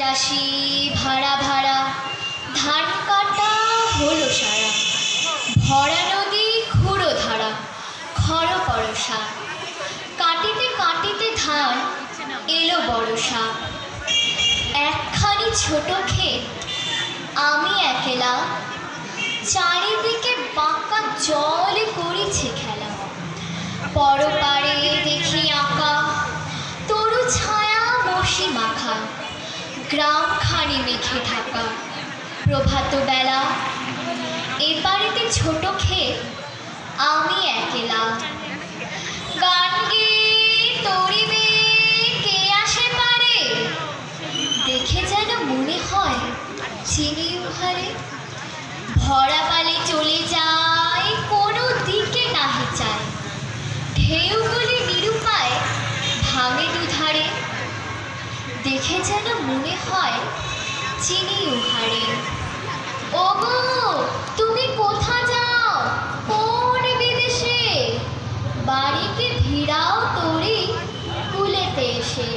চাষি ভাড়া ভাড়া, ধান কাটা হলো সারা, ভরা নদী খুঁড়ো ধারা, খর পরশা, কাটিতে কাটিতে ধান এলো বরষা। একখানি ছোট ক্ষেত, আমি একলা, চারিদিকে বাঁকা জলে করেছে খেলা। পরপারে দেখি আঁকা তরু ছায়া মশি মাখা, গ্রামখানি মেঘে ঢাকা প্রভাত বেলা। এপারেতে ছোট ক্ষেত, আমি একলা, গান গেয়ে তরিবে কে আসে পারে, দেখে যেন মনে হয় চিনি উহারে। ভরা পালে চলে যায়, কোনো দিকে নাহি চায়, ঢেউগুলি নিরুপায় ভাঙে দুধারে, দেখে যেন মনে হয় চিনি উহারে। ওগো তুমি কোথা যাও, কোন বিদেশে, বাড়িকে ভিড়াও তরি কুলেতে এসে।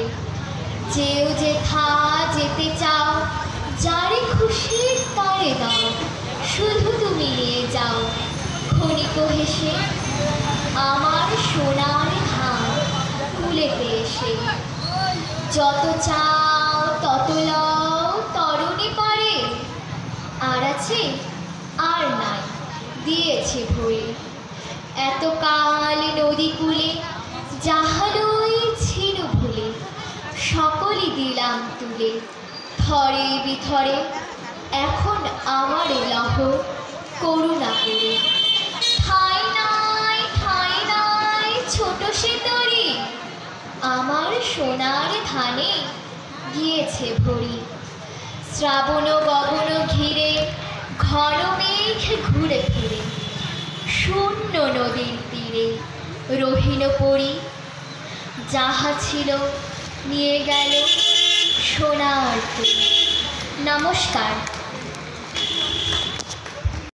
যেও যেথা যেতে চাও, যারে খুশি তারে দাও, শুধু তুমি নিয়ে যাও ক্ষণিক হেসে আমার সোনার ধান কুলেতে এসে। যত চাও তত লও তরুণী পারে, আর আছে আর নাই দিয়েছে ভরে। এতকাল নদী কূলে যাহালই ছিল ভুলে, সকলই দিলাম তুলে থরে বিথরে। এখন আমার লহ করুণা করে, ঠাঁই নাই ছোট সে তরি, আমার সোনার ধানে গিয়েছে ভরি। শ্রাবণ গগন ঘিরে ঘন মেঘ ঘুরে ফিরে, শূন্য নদীর তীরে রহিল পরি। যাহা ছিল নিয়ে গেল সোনার তরি। নমস্কার।